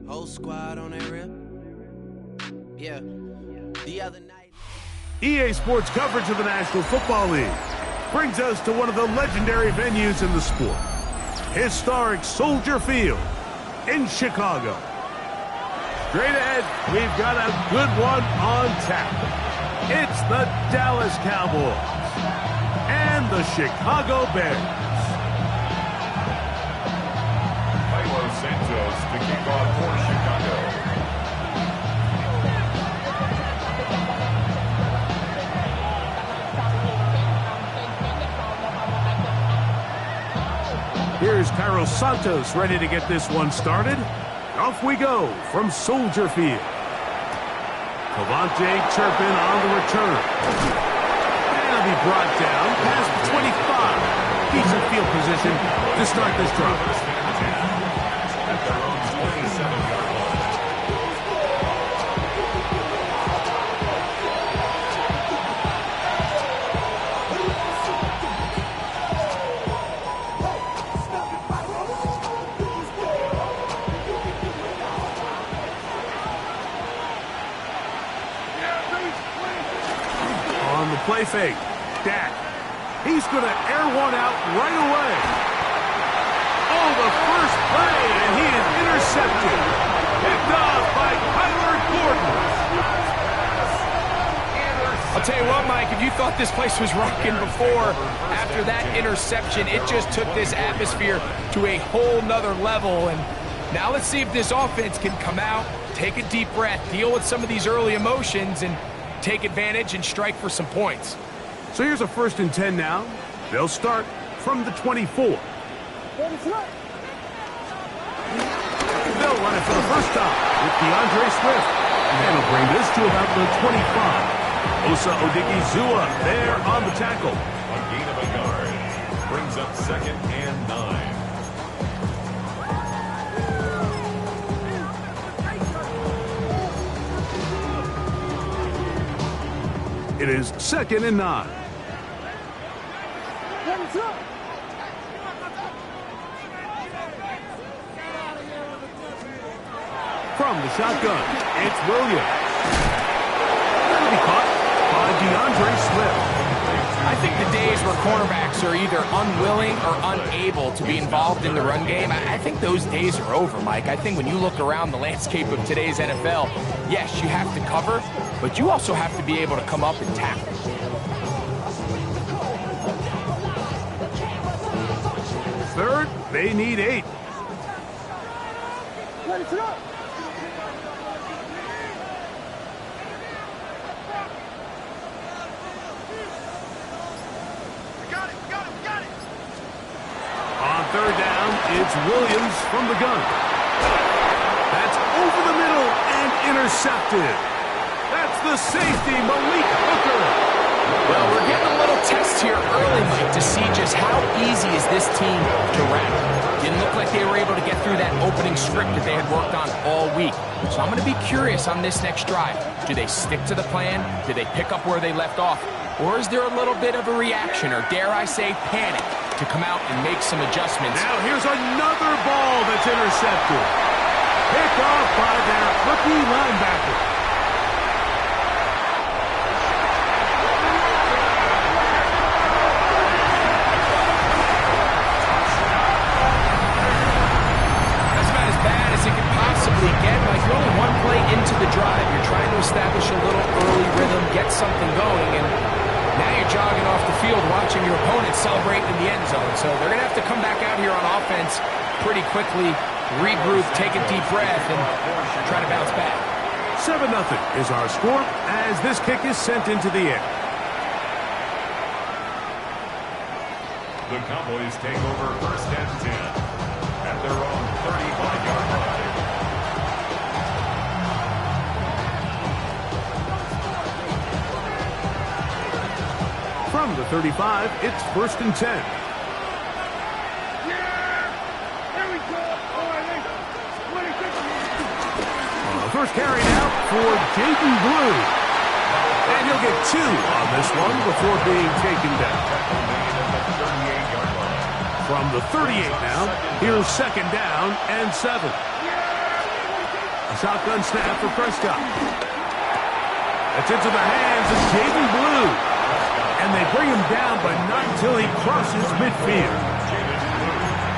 Whole squad on that rip. Yeah. The other night. EA Sports coverage of the National Football League brings us to one of the legendary venues in the sport. Historic Soldier Field in Chicago. Straight ahead, we've got a good one on tap. It's the Dallas Cowboys and the Chicago Bears. Santos to kick off for Chicago. Here's Carlos Santos ready to get this one started. Off we go from Soldier Field. Cavante Turpin on the return. And he'll be brought down past the 25. Decent field position to start this drive. At their own 27-yard line. On the play fake, Dak. He's going to air one out right away. Oh, the first play, and he is intercepted. Picked off by Kyler Gordon. I'll tell you what, Mike, if you thought this place was rocking before, after that interception, it just took this atmosphere to a whole nother level. And now let's see if this offense can come out, take a deep breath, deal with some of these early emotions, and take advantage and strike for some points. So here's a 1st and 10 now. They'll start from the 24. They'll run it for the first time with DeAndre Swift. And he'll bring this to about the 25. Osa Odigizua there on the tackle. A gain of a yard. Brings up 2nd and 9. It is 2nd and 9. From the shotgun, it's Williams. That'll be caught by DeAndre Swift. I think the days where cornerbacks are either unwilling or unable to be involved in the run game, I think those days are over, Mike. I think when you look around the landscape of today's NFL, yes, you have to cover, but you also have to be able to come up and tackle. Third, they need 8. On 3rd down, it's Williams from the gun. That's over the middle and intercepted. That's the safety, Malik Hooker. Well, we're getting a little test here early, Mike, to see just how easy is this team to wrap. Didn't look like they were able to get through that opening script that they had worked on all week. So I'm going to be curious on this next drive. Do they stick to the plan? Do they pick up where they left off? Or is there a little bit of a reaction, or dare I say panic, to come out and make some adjustments? Now here's another ball that's intercepted. Picked off by their rookie linebacker. You're only one play into the drive. You're trying to establish a little early rhythm, get something going, and now you're jogging off the field watching your opponent celebrate in the end zone. So they're going to have to come back out here on offense pretty quickly, regroup, take a deep breath, and try to bounce back. 7-0 is our score as this kick is sent into the air. The Cowboys take over 1st and 10 at their own 35-yard line. From the 35, it's 1st and 10. First carry now for Jaden Blue. And he'll get 2 on this one before being taken down. From the 38 now, here's second down and 7. A shotgun snap for Prescott. It's into the hands of Jaden Blue. And they bring him down, but not until he crosses midfield.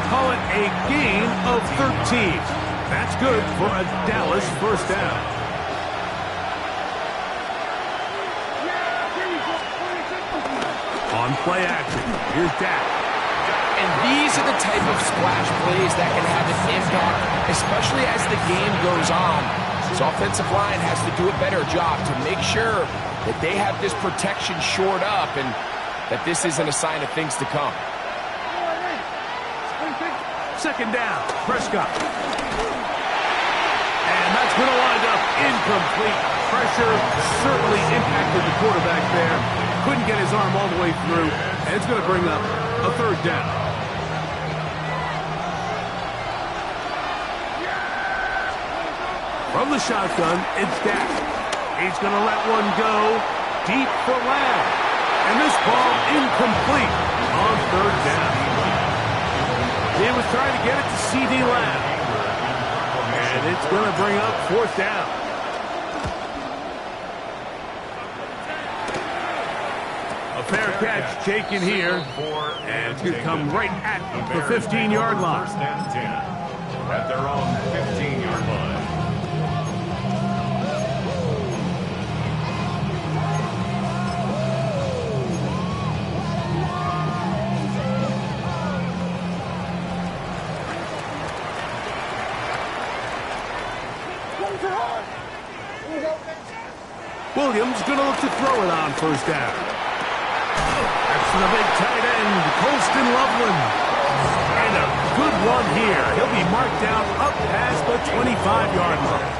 Call it a gain of 13. That's good for a Dallas first down. On play action, here's Dak. And these are the type of splash plays that can have an impact, especially as the game goes on. This offensive line has to do a better job to make sure that they have this protection shored up and that this isn't a sign of things to come. Second down, Prescott. And that's going to wind up incomplete. Pressure certainly impacted the quarterback there. Couldn't get his arm all the way through, and it's going to bring up a third down. From the shotgun, it's Dak. He's going to let one go deep for Lamb. And this ball incomplete on third down. He was trying to get it to C.D. Lamb. And it's going to bring up fourth down. A fair catch taken here. And it's going to come right at the 15-yard line. First and 10 at their own 15-yard line. Williams going to look to throw it on first down. That's the big tight end, Colston Loveland. And a good one here. He'll be marked down up past the 25-yard line.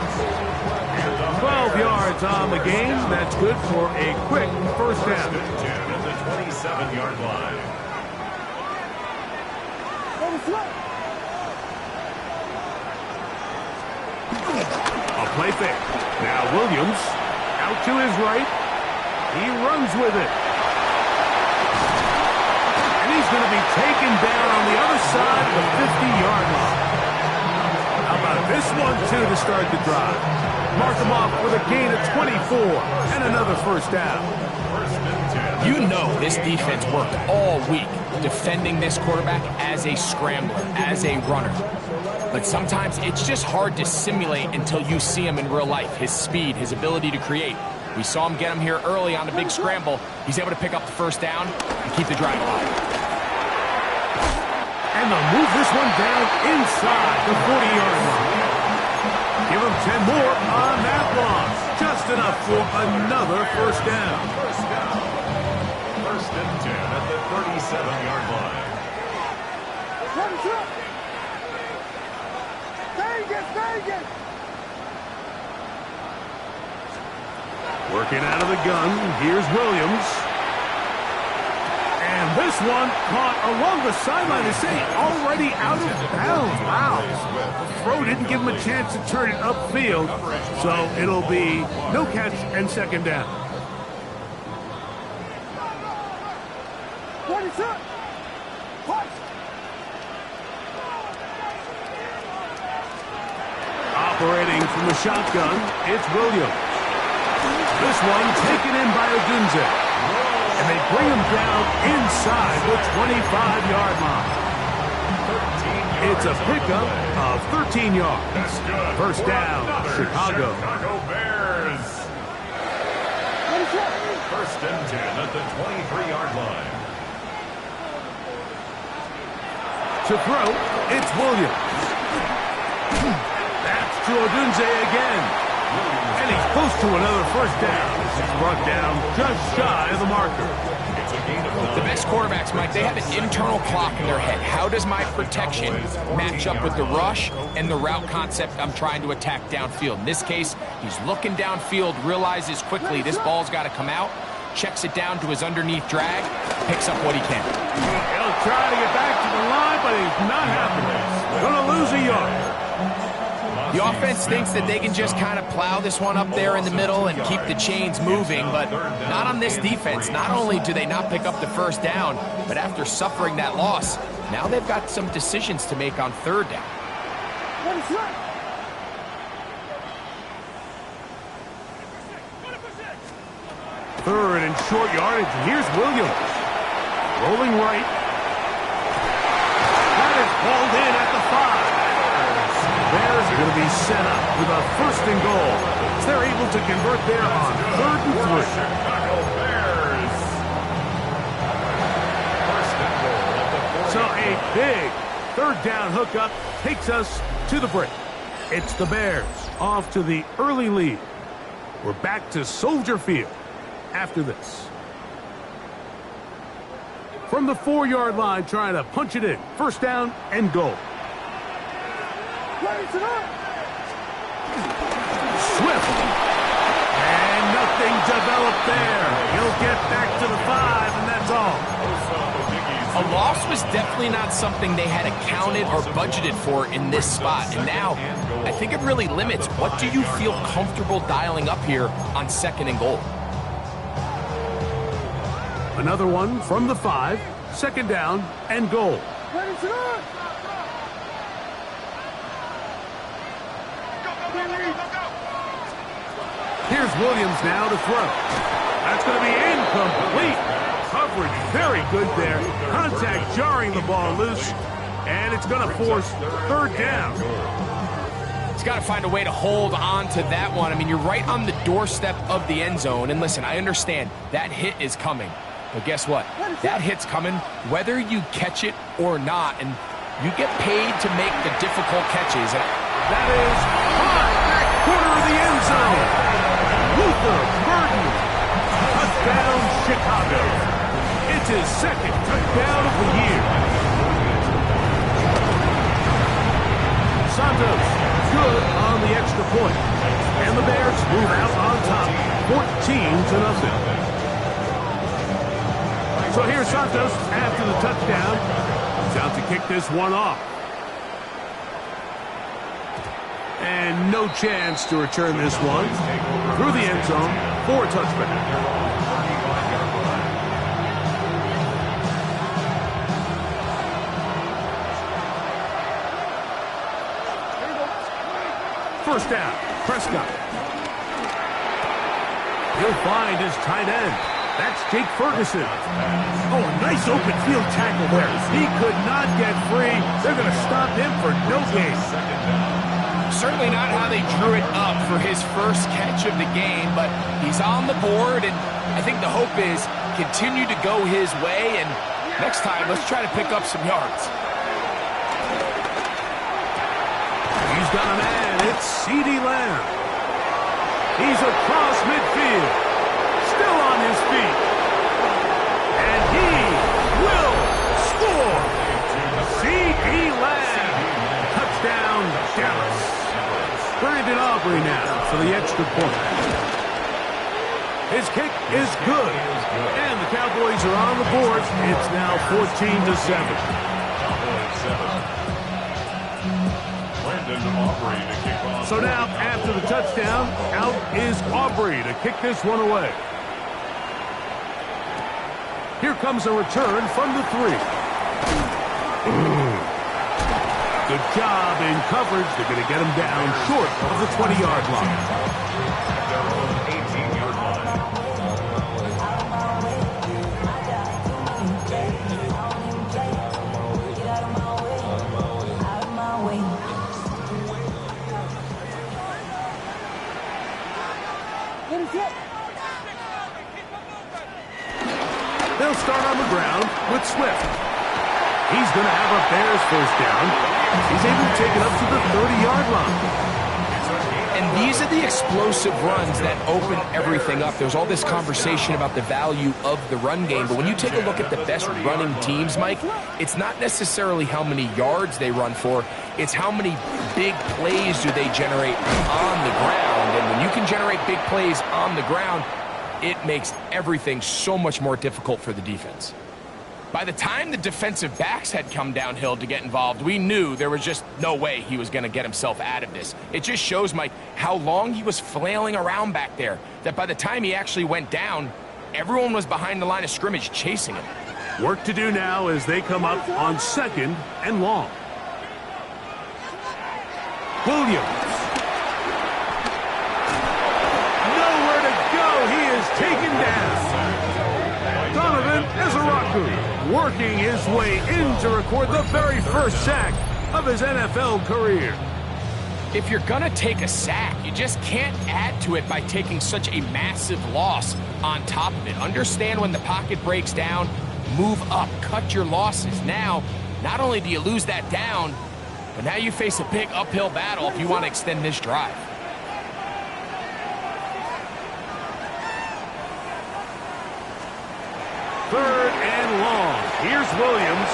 12 yards on the game. That's good for a quick first down. At the 27-yard line. A play fake. Now Williams out to his right. He runs with it. And he's going to be taken down on the other side of the 50-yard line. How about this one, too, to start the drive? Mark him off with a gain of 24 and another first down. You know this defense worked all week defending this quarterback as a scrambler, as a runner. But sometimes it's just hard to simulate until you see him in real life. His speed, his ability to create. We saw him get him here early on the big scramble. He's able to pick up the first down and keep the drive alive. And they'll move this one down inside the 40-yard line. Give him 10 more on that loss. Just enough for another first down. First and 10 at the 37-yard line. Working out of the gun, here's Williams. And this one caught along the sideline. They say already out of bounds. Wow. The throw didn't give him a chance to turn it upfield. So it'll be no catch and second down. Operating from the shotgun, it's Williams. This one taken in by Odunze. And they bring him down inside the 25-yard line. It's a pickup of 13 yards. That's good. First down, Chicago. Chicago Bears. First and 10 at the 23-yard line. To throw, it's Williams. That's to Odunze again. And he's close to another first down. He's brought down just shy of the marker. It's a gain of 9. The best quarterbacks, Mike, they have an internal clock in their head. How does my protection match up with the rush and the route concept I'm trying to attack downfield? In this case, he's looking downfield, realizes quickly this ball's got to come out, checks it down to his underneath drag, picks up what he can. He'll try to get back to the line, but he's not happening. Going to lose a yard. The offense thinks that they can just kind of plow this one up there in the middle and keep the chains moving, but not on this defense. Not only do they not pick up the first down, but after suffering that loss, Now they've got some decisions to make on third down. Third and short yardage. Here's Williams. Rolling right. That is called in at the 5. Bears are going to be set up with a first and goal. They're able to convert there on 3rd and 3. Chicago Bears. First and goal at the 40. So a big 3rd down hookup takes us to the break. It's the Bears off to the early lead. We're back to Soldier Field after this. From the 4-yard line, trying to punch it in. First down and goal. Swift. And nothing developed there. He'll get back to the 5, and that's all. A loss was definitely not something they had accounted or budgeted for in this spot. And now, I think it really limits what do you feel comfortable dialing up here on 2nd and goal. Another one from the 5. 2nd down and goal. Here's Williams now to throw. That's going to be incomplete. Coverage very good there. Contact jarring the ball loose. And it's going to force 3rd down. He's got to find a way to hold on to that one. I mean, you're right on the doorstep of the end zone. And listen, I understand that hit is coming. But guess what? That hit's coming whether you catch it or not. And you get paid to make the difficult catches. That is high back corner of the end zone. Luther Burden. Touchdown, Chicago. It's his 2nd touchdown of the year. Santos, good on the extra point. And the Bears move out on top, 14-0. So here's Santos after the touchdown. He's out to kick this one off. And no chance to return this one through the end zone for a touchback. First down, Prescott. He'll find his tight end. That's Jake Ferguson. Oh, a nice open field tackle there. He could not get free. They're going to stop him for no gain. Certainly not how they drew it up for his first catch of the game, but he's on the board, and I think the hope is continue to go his way, and next time, let's try to pick up some yards. He's got a man. It's C.D. Lamb. He's across midfield. Still on his feet. And he will score. C.D. Lamb. Touchdown, Dallas. Brandon Aubrey now for the extra point. His kick is good. And the Cowboys are on the board. It's now 14-7. So now, after the touchdown, out is Aubrey to kick this one away. Here comes a return from the 3. Good job in coverage. They're going to get him down short of the 20-yard line. Their own 18-yard line. They'll start on the ground with Swift. He's going to have a Bears first down. He's able to take it up to the 30-yard line. And these are the explosive runs that open everything up. There's all this conversation about the value of the run game, but when you take a look at the best running teams, Mike, it's not necessarily how many yards they run for, it's how many big plays do they generate on the ground. And when you can generate big plays on the ground, it makes everything so much more difficult for the defense. By the time the defensive backs had come downhill to get involved, we knew there was just no way he was going to get himself out of this. It just shows, Mike, how long he was flailing around back there, that by the time he actually went down, everyone was behind the line of scrimmage chasing him. Work to do now as they come up on 2nd and long. Williams. Nowhere to go. He is taken down. Donovan Ezaraku working his way in to record the very first sack of his NFL career. If you're going to take a sack, you just can't add to it by taking such a massive loss on top of it. Understand when the pocket breaks down, move up, cut your losses. Now, not only do you lose that down, but now you face a big uphill battle if you want to extend this drive. Third and long. Here's Williams.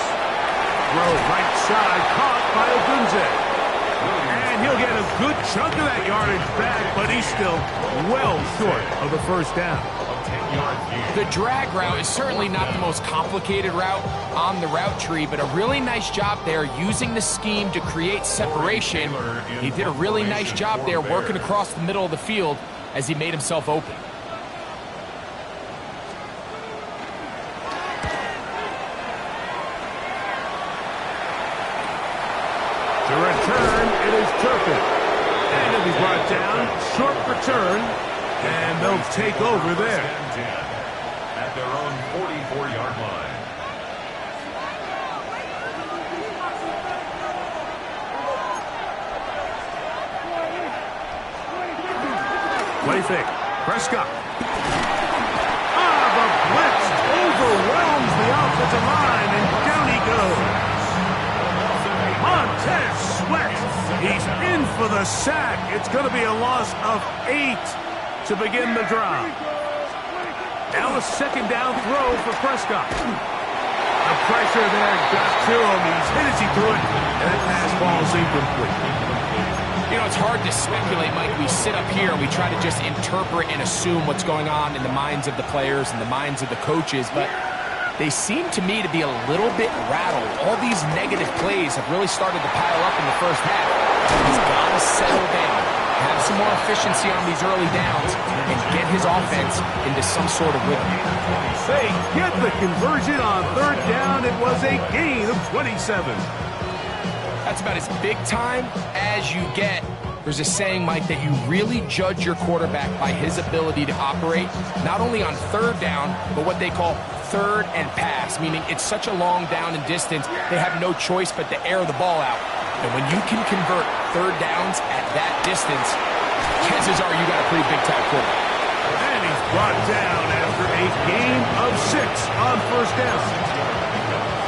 Throw right side, caught by Ogunze. And he'll get a good chunk of that yardage back, but he's still well short of the first down. The drag route is certainly not the most complicated route on the route tree, but a really nice job there using the scheme to create separation. He did a really nice job there working across the middle of the field as he made himself open. To return, it is Turpin. And he'll be brought down. Short return. And they'll take over there. At their own 44-yard line. Play fake. Prescott. The blitz overwhelms the offensive line, and down he goes. Montez Sweat. He's in for the sack. It's going to be a loss of 8 to begin the drive. Now a second down throw for Prescott. The pressure there got to him. He's hit as he threw it, and that pass ball's incomplete. You know, it's hard to speculate, Mike. We sit up here and we try to just interpret and assume what's going on in the minds of the players and the minds of the coaches, but they seem to me to be a little bit rattled. All these negative plays have really started to pile up in the first half. He's got to settle down, have some more efficiency on these early downs, and get his offense into some sort of rhythm. They get the conversion on third down. It was a gain of 27. That's about as big time as you get. There's a saying, Mike, that you really judge your quarterback by his ability to operate, not only on third down, but what they call third and pass, meaning it's such a long down and distance, they have no choice but to air the ball out. And when you can convert third downs at that distance, chances are you got a pretty big-time quarterback. And he's brought down after a gain of 6 on first down.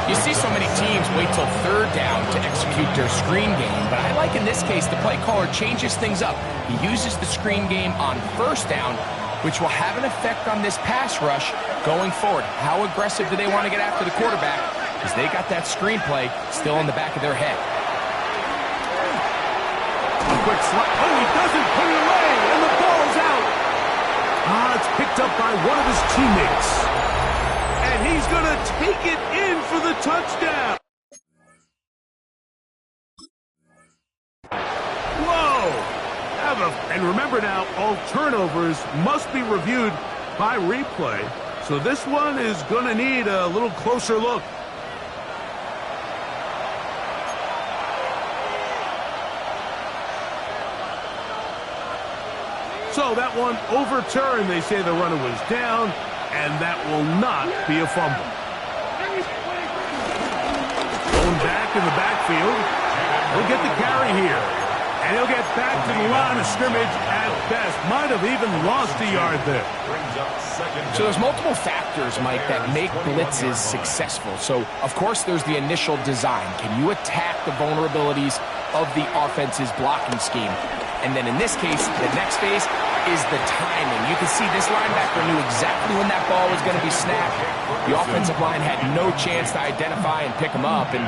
You see so many teams wait till third down to execute their screen game, but I like in this case the play caller changes things up. He uses the screen game on first down, which will have an effect on this pass rush going forward. How aggressive do they want to get after the quarterback? Because they got that screen play still in the back of their head. A quick slide. Oh, he doesn't put it away, and the ball's out. It's picked up by one of his teammates. And he's going to take it in for the touchdown. Whoa! And remember now, all turnovers must be reviewed by replay. So this one is going to need a little closer look. So that one overturned. They say the runner was down, and that will not be a fumble. Going back in the backfield. He'll get the carry here. And he'll get back to the line of scrimmage at best. Might have even lost a yard there. So there's multiple factors, Mike, that make blitzes successful. So, of course, there's the initial design. Can you attack the vulnerabilities of the offense's blocking scheme? And then in this case, the next phase is the timing. You can see this linebacker knew exactly when that ball was going to be snapped. The offensive line had no chance to identify and pick him up, and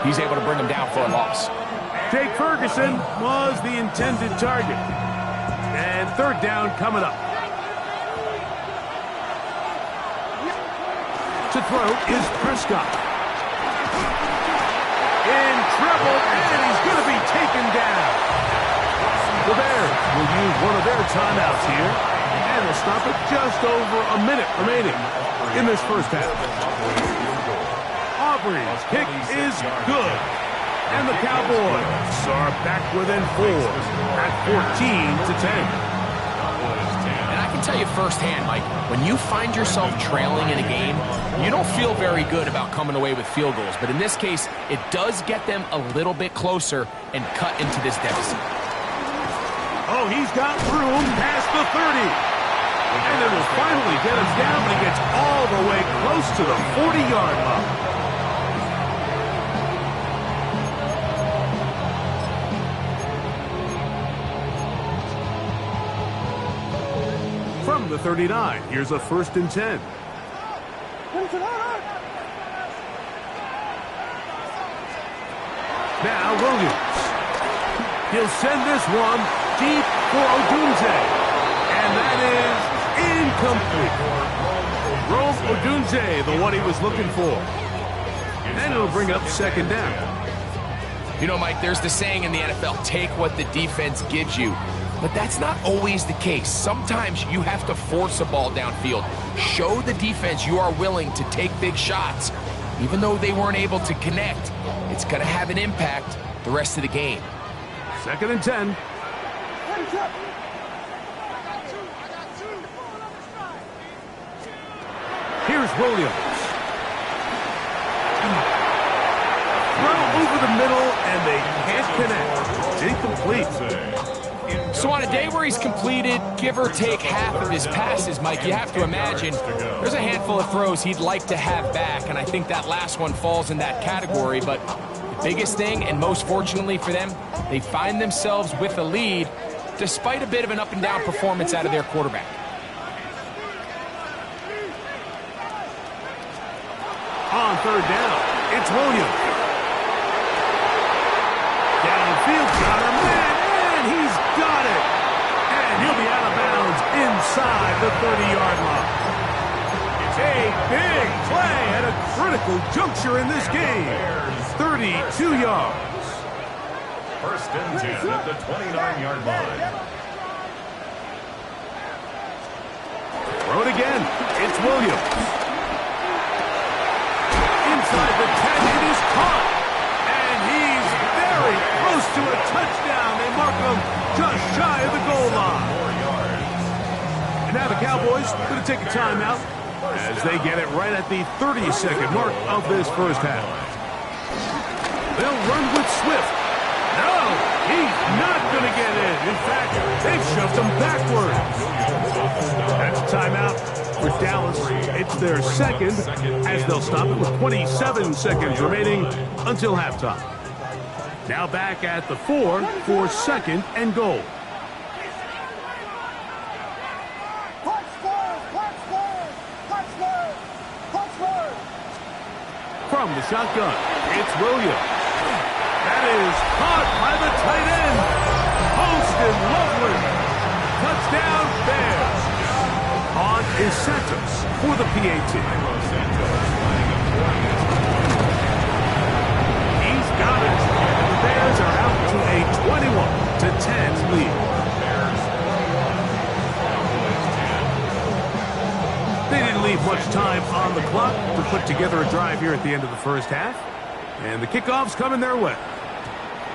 he's able to bring him down for a loss. Jake Ferguson was the intended target. And third down coming up. To throw is Prescott. In trouble, and he's going to be taken down. The Bears will use one of their timeouts here, and they'll stop it just over a minute remaining in this first half. Jeffries' kick is good. And the Cowboys are back within 4 at 14-10. And I can tell you firsthand, Mike, when you find yourself trailing in a game, you don't feel very good about coming away with field goals. But in this case, it does get them a little bit closer and cut into this deficit. Oh, he's got room past the 30. And it will finally get him down, but he gets all the way close to the 40-yard line. From the 39, here's a 1st and 10. Now Williams. He'll send this one deep for Odunze. And that is incomplete. Rome Odunze, the one he was looking for. And it'll bring up 2nd down. You know, Mike, there's the saying in the NFL, take what the defense gives you. But that's not always the case. Sometimes you have to force a ball downfield. Show the defense you are willing to take big shots. Even though they weren't able to connect, it's going to have an impact the rest of the game. 2nd and 10. Here's Williams. Throw over the middle, and they can't connect. Incomplete. So on a day where he's completed, give or take half of his passes, Mike, you have to imagine there's a handful of throws he'd like to have back, and I think that last one falls in that category. But the biggest thing, and most fortunately for them, they find themselves with a lead despite a bit of an up-and-down performance out of their quarterback. On 3rd down, it's Williams. Downfield, got him, and he's got it. And he'll be out of bounds inside the 30-yard line. It's a big play at a critical juncture in this game. 32 yards. 1st and 10 at the 29-yard line. Throw it again. It's Williams. Inside the 10, it is caught. And he's very close to a touchdown. They mark him just shy of the goal line. And now the Cowboys going to take a timeout as they get it right at the 30-second mark of this first half. They'll run with Swift. No, he's not going to get in. In fact, they've shoved him backwards. That's a timeout for Dallas. It's their 2nd, as they'll stop it with 27 seconds remaining until halftime. Now back at the 4 for 2nd and goal. From the shotgun, it's Williams. That is caught by the tight end. Posted lovely. Touchdown Bears. On is Santos for the PAT. He's got it. The Bears are out to a 21-10 lead. They didn't leave much time on the clock to put together a drive here at the end of the first half. And the kickoff's coming their way.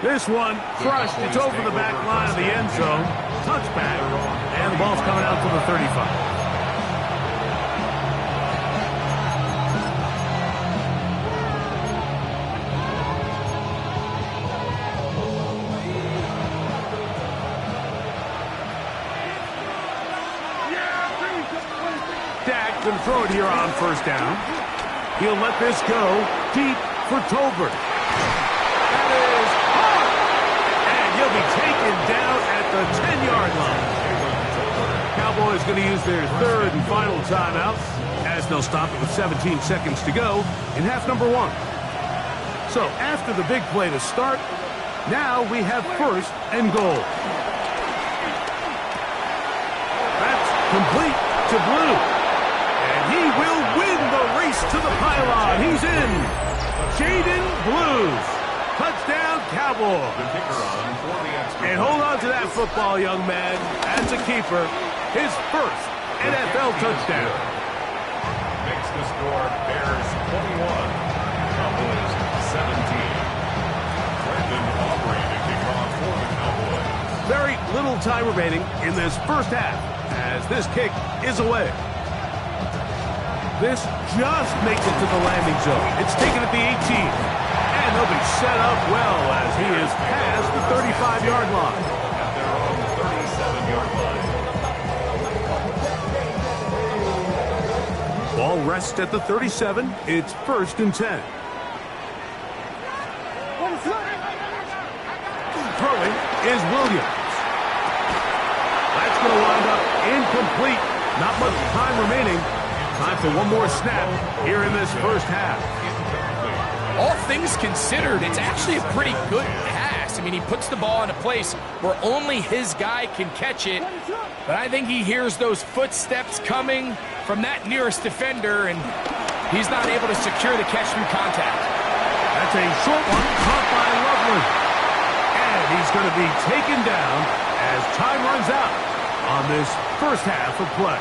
This one crushed. It's over the back line of the end zone. Touchback. And the ball's coming out to the 35. Dak can throw it here on 1st down. He'll let this go deep for Tolbert. That is hard. And he'll be taken down at the 10-yard line. Cowboys going to use their 3rd and final timeout as they'll stop it with 17 seconds to go in half number 1. So after the big play to start, now we have 1st and goal. That's complete to Blue. He will win the race to the pylon. He's in. Jaden Blues. Touchdown, Cowboys. And hold on to that football, young man. That's a keeper. His 1st NFL touchdown. Makes the score Bears 21, Cowboys little time remaining in this first half as this kick is away. This just makes it to the landing zone. It's taken at the 18. And they'll be set up well as he is past the 35-yard line. At their own 37-yard line. Ball rests at the 37. It's 1st and 10. Throwing is Williams. That's going to wind up incomplete. Not much time remaining. Time for one more snap here in this first half. All things considered, it's actually a pretty good pass. I mean, he puts the ball in a place where only his guy can catch it. But I think he hears those footsteps coming from that nearest defender, and he's not able to secure the catch through contact. That's a short one caught by Loveland. And he's going to be taken down as time runs out on this first half of play.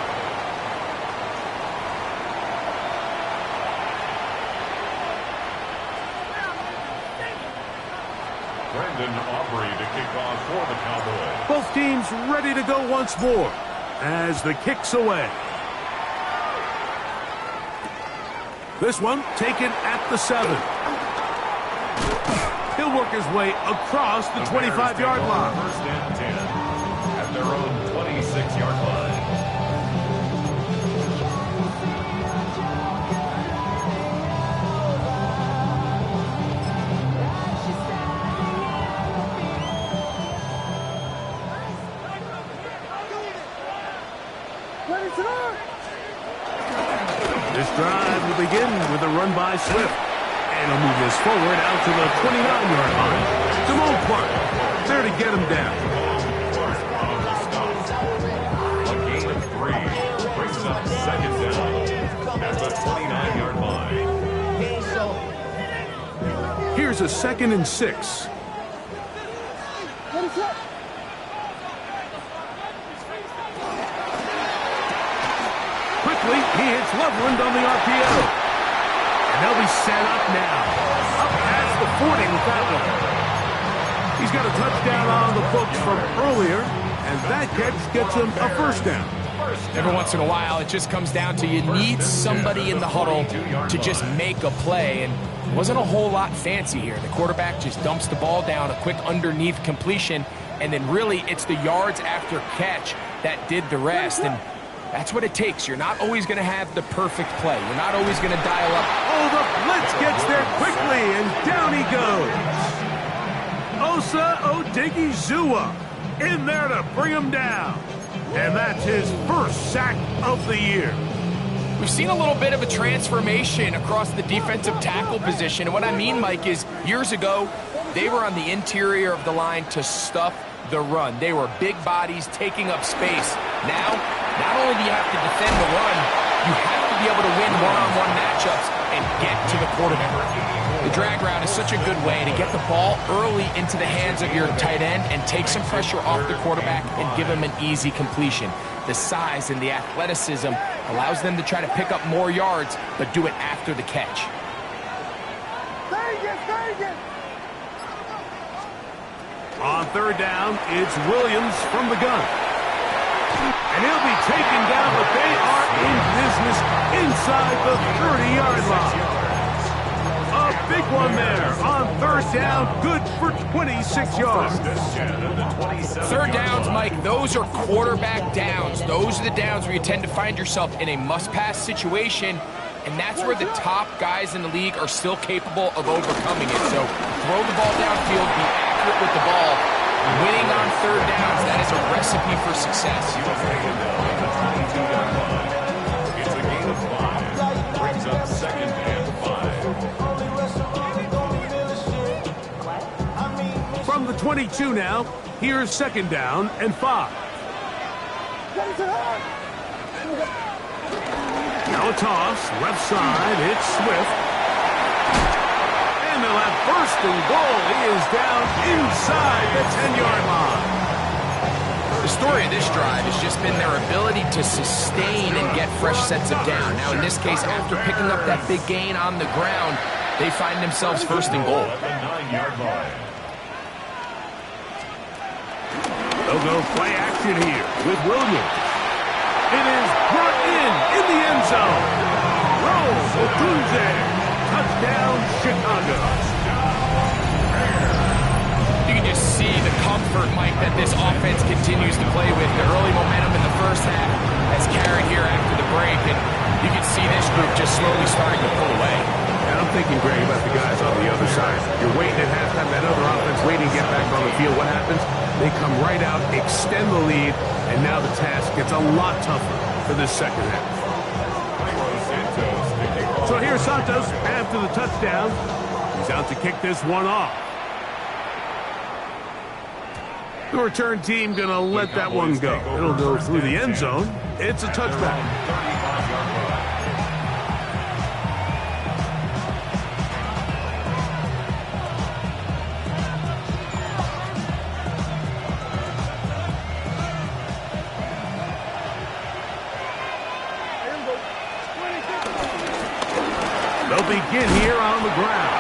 Brendan Aubrey to kick off for the Cowboys. Both teams ready to go once more as the kick's away. This one taken at the 7. He'll work his way across the 25-yard line. 1st and 10 at their own 26-yard line. This drive will begin with a run by Swift. And he'll move this forward out to the 29-yard line. Jamal Clark there to get him down. A gain of 3 brings up 2nd down at the 29-yard line. Here's a 2nd and 6. Quickly, he hits Loveland on the RPO. And they'll be set up now. Up past the 40 with that one. He's got a touchdown on the books from earlier, and that catch gets him a 1st down. Every once in a while, it just comes down to you need somebody in the huddle to just make a play, and it wasn't a whole lot fancy here. The quarterback just dumps the ball down, a quick underneath completion, and then really it's the yards after catch that did the rest, and that's what it takes. You're not always going to have the perfect play. You're not always going to dial up. Oh, the blitz gets there quickly, and down he goes. Osa Odigizua in there to bring him down. And that's his 1st sack of the year. We've seen a little bit of a transformation across the defensive tackle position. And what I mean, Mike, is years ago, they were on the interior of the line to stuff the run. They were big bodies taking up space. Now, not only do you have to defend the run, you have to be able to win one-on-one matchups and get to the quarterback. The drag route is such a good way to get the ball early into the hands of your tight end and take some pressure off the quarterback and give him an easy completion. The size and the athleticism allows them to try to pick up more yards, but do it after the catch. On 3rd down, it's Williams from the gun. And he'll be taken down, but they are in business inside the 30-yard line. A big one there on 3rd down, good for 26 yards. 3rd downs, Mike, those are quarterback downs. Those are the downs where you tend to find yourself in a must-pass situation, and that's where the top guys in the league are still capable of overcoming it. So throw the ball downfield, be accurate with the ball. Winning on 3rd downs, that is a recipe for success. It's a gain of 5. Brings up 2nd and 5. From the 22 now, here's 2nd down and 5. Now a toss, left side, it's Swift. And they'll have 1st and goal. He is down inside the 10-yard line. The story of this drive has just been their ability to sustain and get fresh sets of down. Now, in this case, after picking up that big gain on the ground, they find themselves 1st and goal. At the 9-yard line. They'll They'll go play action here with Williams. It is brought in the end zone. Roll, Otunze. Touchdown, Chicago. You can just see the comfort, Mike, that this offense continues to play with. The early momentum in the first half has carried here after the break, and you can see this group just slowly starting to pull away. And I'm thinking, Greg, about the guys on the other side. You're waiting at halftime, that other offense waiting to get back on the field. What happens? They come right out, extend the lead, and now the task gets a lot tougher for this second half. So here's Santos after the touchdown. He's out to kick this one off. The return team going to let that one go. It'll go through the end zone. It's a touchback. They'll begin here on the ground.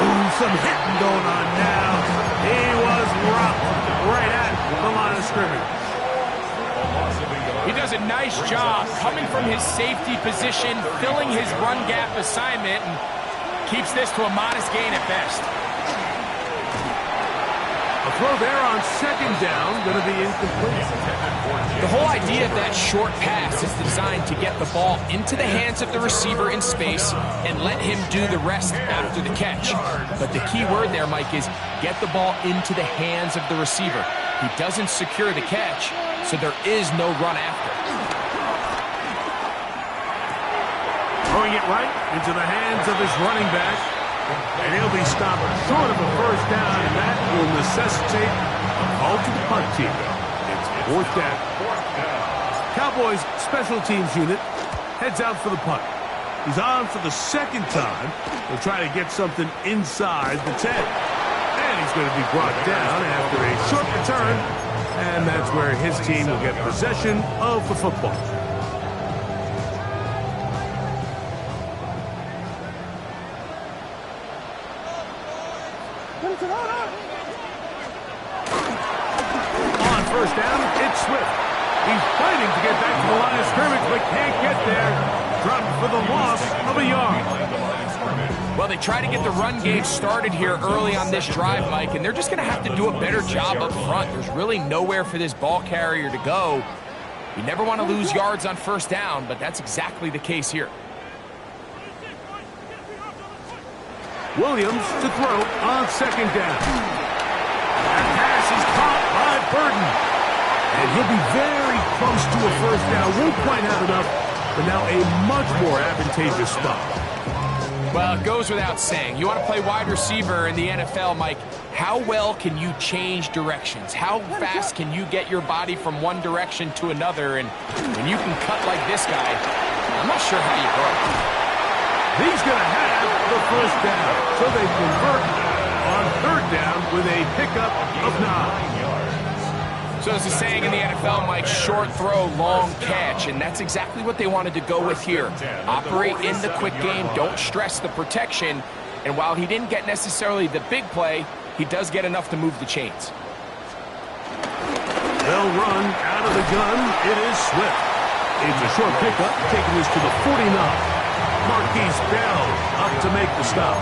Ooh, some hitting going on now. He was rocked right at the line of scrimmage. He does a nice job coming from his safety position, filling his run gap assignment, and keeps this to a modest gain at best. A throw there on second down, going to be incomplete. The whole idea of that short pass is designed to get the ball into the hands of the receiver in space and let him do the rest after the catch. But the key word there, Mike, is get the ball into the hands of the receiver. He doesn't secure the catch, so there is no run after. Throwing it right into the hands of his running back. And he'll be stopped short of a first down, and that will necessitate a call to the punt team. It's fourth down. Cowboys special teams unit heads out for the punt. He's on for the second time. He'll try to get something inside the 10. And he's going to be brought down after a short return, and that's where his team will get possession of the football. On first down, it's Swift. He's fighting to get back to the line of scrimmage, but can't get there. Dropped for the loss of a yard. Well, they try to get the run game started here early on this drive, Mike, and they're just going to have to do a better job up front. There's really nowhere for this ball carrier to go. You never want to lose yards on first down, but that's exactly the case here. Williams to throw on second down. That pass is caught by Burton. And he'll be very close to a first down. Won't quite have enough, but now a much more advantageous spot. Well, it goes without saying. You want to play wide receiver in the NFL, Mike, how well can you change directions? How fast can you get your body from one direction to another? And when you can cut like this guy, I'm not sure how you go. He's going to have the first down, so they convert on third down with a pickup of 9. So as the saying in the NFL, Mike, short throw, long catch, and that's exactly what they wanted to go with here. Operate in the quick game, don't stress the protection, and while he didn't get necessarily the big play, he does get enough to move the chains. They'll run out of the gun. It is Swift. It's a short pickup, taking this to the 49. Marquise Bell up to make the stop.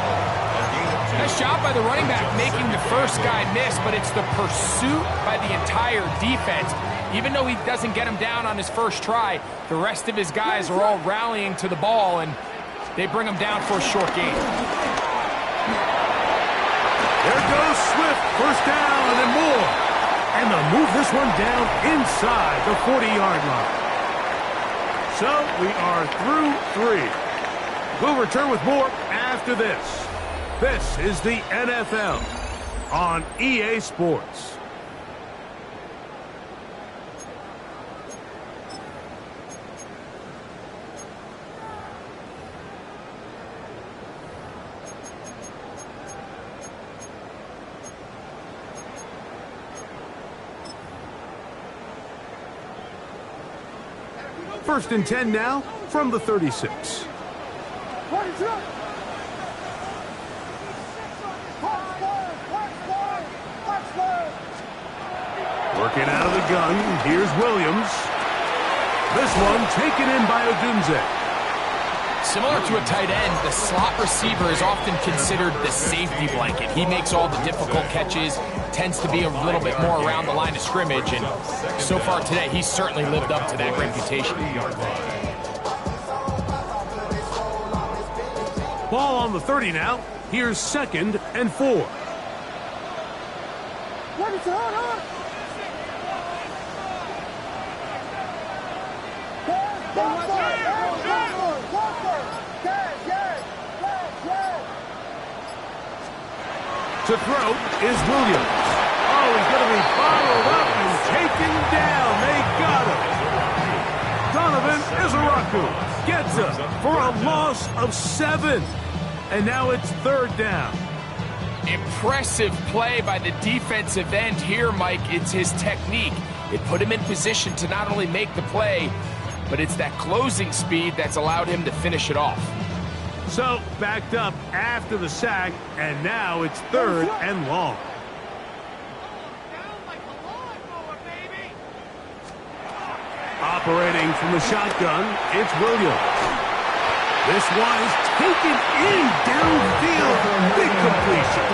Nice job by the running back making the first guy miss, but it's the pursuit by the entire defense. Even though he doesn't get him down on his first try, the rest of his guys are all rallying to the ball, and they bring him down for a short gain. There goes Swift, first down and then more. And they'll move this one down inside the 40-yard line. So we are through 3. We'll return with more after this. This is the NFL on EA Sports. First and 10 now from the 36. Working out of the gun, here's Williams. This one taken in by Odunze. Similar to a tight end, the slot receiver is often considered the safety blanket. He makes all the difficult catches, tends to be a little bit more around the line of scrimmage, and so far today, he's certainly lived up to that reputation. Ball on the 30 now. Here's 2nd and 4. To throw is Williams. Oh, he's going to be bottled up and taken down. They got him. Donovan Izaraku gets him for a loss of 7. And now it's 3rd down. Impressive play by the defensive end here, Mike. It's his technique. It put him in position to not only make the play, but it's that closing speed that's allowed him to finish it off. So, backed up after the sack, and now it's 3rd and long. Operating from the shotgun, it's Williams. This one is taken in downfield. Big completion.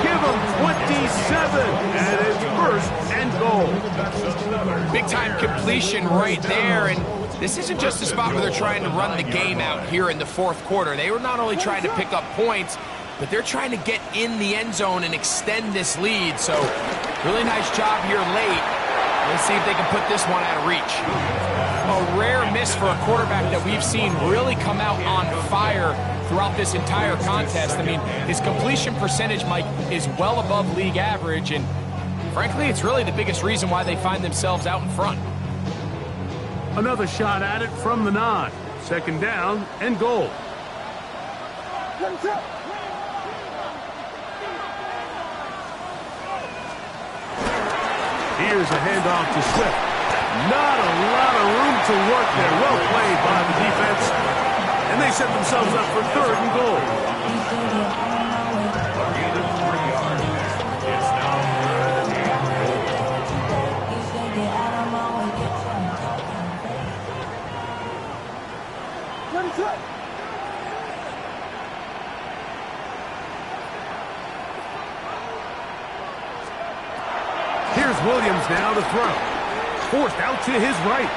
Give him 27, and it's 1st and goal. Big-time completion right there, and this isn't just a spot where they're trying to run the game out here in the 4th quarter. They were not only trying to pick up points, but they're trying to get in the end zone and extend this lead. So, really nice job here late. Let's see if they can put this one out of reach. A rare miss for a quarterback that we've seen really come out on fire throughout this entire contest. I mean, his completion percentage, Mike, is well above league average, and frankly, it's really the biggest reason why they find themselves out in front. Another shot at it from the 9. 2nd down and goal. Here's a handoff to Swift. Not a lot of room to work there. Well played by the defense. And they set themselves up for 3rd and goal. Here's Williams now to throw. Forced out to his right.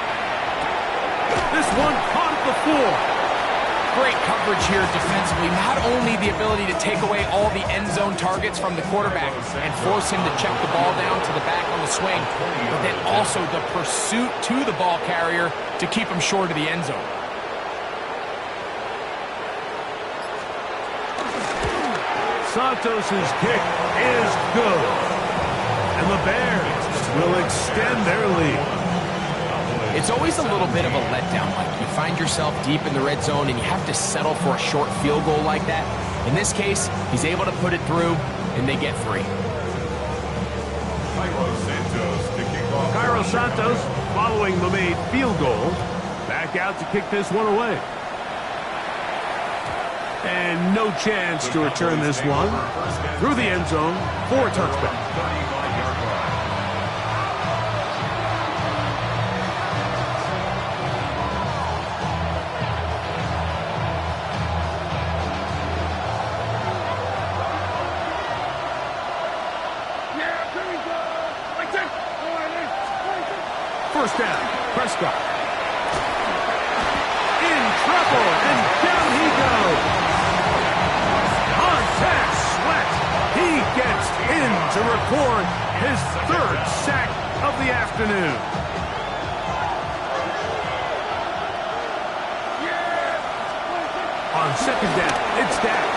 This one caught at the 4. Great coverage here defensively. Not only the ability to take away all the end zone targets from the quarterback and force him to check the ball down to the back on the swing, but then also the pursuit to the ball carrier to keep him short of the end zone. Santos' kick is good. And the Bears will extend their lead. It's always a little bit of a letdown. Like you find yourself deep in the red zone and you have to settle for a short field goal like that. In this case, he's able to put it through, and they get 3. Cairo Santos, following the made field goal, back out to kick this one away. And no chance to return this one through the end zone for a touchback. First down, Prescott. In trouble, and down he goes. Montez Sweat. He gets in to record his 3rd sack of the afternoon. On 2nd down, it's down.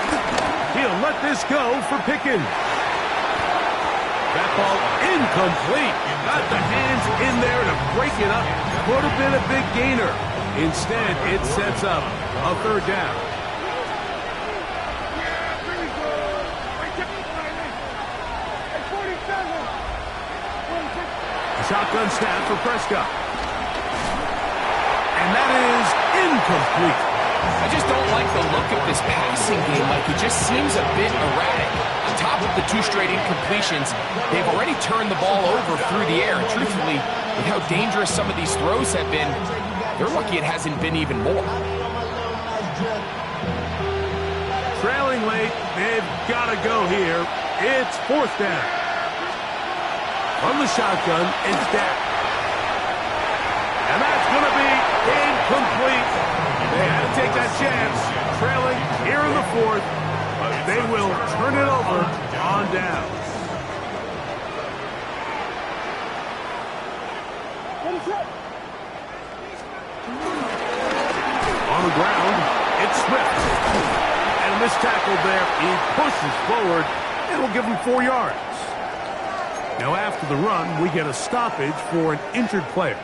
He'll let this go for Pickens. That ball incomplete. Got the hands in there to break it up. Could have been a big gainer. Instead, it sets up a 3rd down. A shotgun snap for Prescott. And that is incomplete. I just don't like the look of this passing game. Like, it just seems a bit erratic. On top top of the 2 straight incompletions, they've already turned the ball over through the air. And truthfully, with how dangerous some of these throws have been, they're lucky it hasn't been even more. Trailing late, they've got to go here. It's 4th down. From the shotgun, it's Dak. And that's going to be incomplete. They had to take that chance. Trailing here in the 4th. They will turn it over on down. On the ground, it's Swift. And this tackle there, he pushes forward and will give him 4 yards. Now after the run, we get a stoppage for an injured player.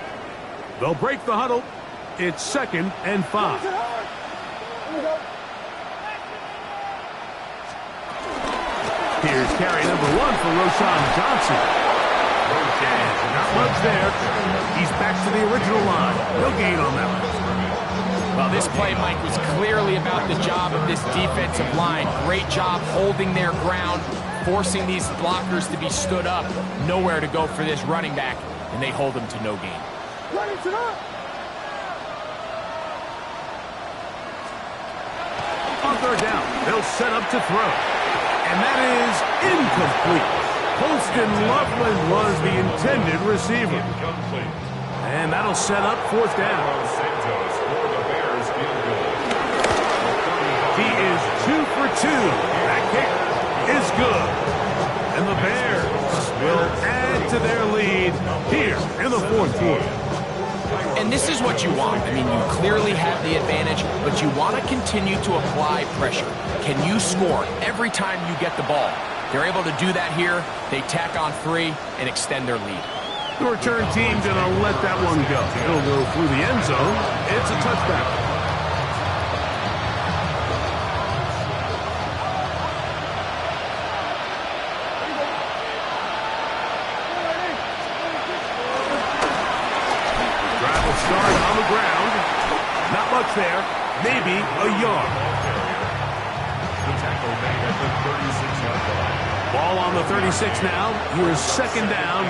They'll break the huddle. It's 2nd and 5. Here's carry number 1 for Roschon Johnson. And not much there. He's back to the original line. No gain on that one. Well, this play, Mike, was clearly about the job of this defensive line. Great job holding their ground, forcing these blockers to be stood up. Nowhere to go for this running back, and they hold him to no gain. On 3rd down, they'll set up to throw. And that is incomplete. Colston Loveland was the intended receiver. And that'll set up 4th down. He is 2 for 2. That kick is good. And the Bears will add to their lead here in the 4th quarter. And this is what you want. I mean, you clearly have the advantage, but you want to continue to apply pressure. Can you score every time you get the ball? They're able to do that here. They tack on 3 and extend their lead. The return team going to let that one go. It'll go through the end zone. It's a touchback. There, maybe a yard. Ball on the 36 now. Here's 2nd down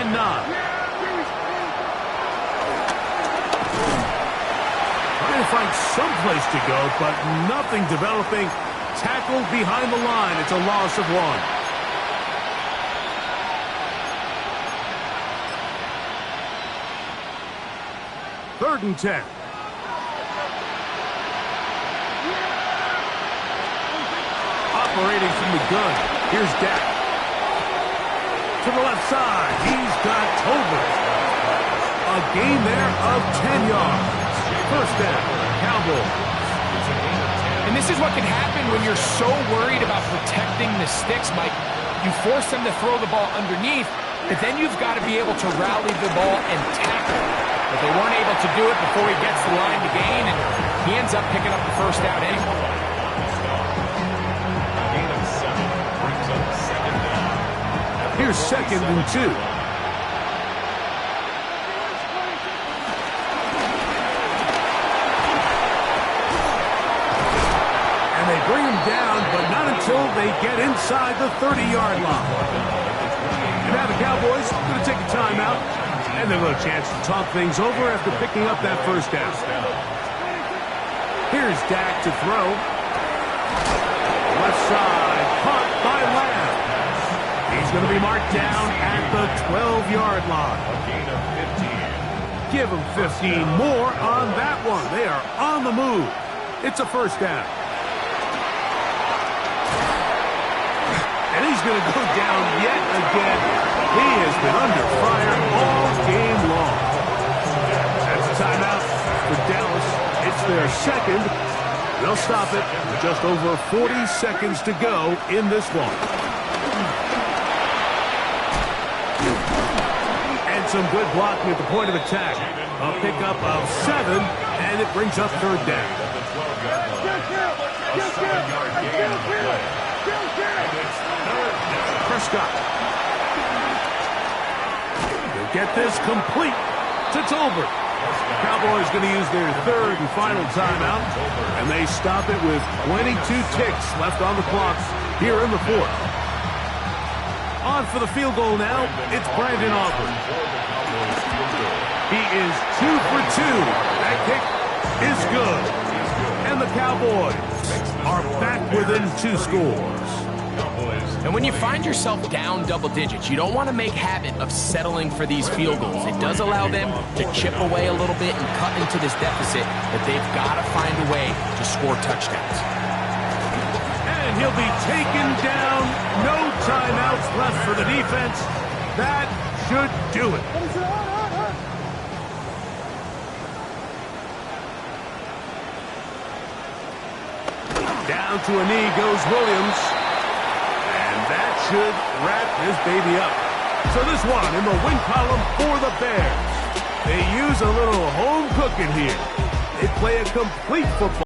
and 9. Trying to find some place to go, but nothing developing. Tackled behind the line. It's a loss of 1. Third and 10. Operating from the gun. Here's Dak. To the left side. He's got Tolbert. A gain there of 10 yards. 1st down. Cowboys. And this is what can happen when you're so worried about protecting the sticks, Mike. You force them to throw the ball underneath, but then you've got to be able to rally the ball and tackle. But they weren't able to do it before he gets the line to gain, and he ends up picking up the 1st down anyway. Here's 2nd and 2. And they bring him down, but not until they get inside the 30-yard line. And now the Cowboys are going to take a timeout, and they'll have a chance to talk things over after picking up that 1st down. Here's Dak to throw. Left side, caught by Lamb. He's going to be marked down at the 12-yard line. Give him 15 more on that one. They are on the move. It's a 1st down. And he's going to go down yet again. He has been under fire all game long. That's a timeout for Dallas. It's their 2nd. They'll stop it with just over 40 seconds to go in this one. And some good blocking at the point of attack. A pickup of 7, and it brings up 3rd down. Prescott. They'll get this complete to Tolbert. Cowboys going to use their 3rd and final timeout, and they stop it with 22 ticks left on the clock here in the 4th. On for the field goal now, it's Brandon Aubrey. He is 2 for 2. That kick is good. And the Cowboys are back within 2 scores. And when you find yourself down double digits, you don't want to make habit of settling for these field goals. It does allow them to chip away a little bit and cut into this deficit, but they've got to find a way to score touchdowns. And he'll be taken down. No timeouts left for the defense. That should do it. Down to a knee goes Williams. And that should wrap this baby up. So this one in the win column for the Bears. They use a little home cooking here. They play a complete football.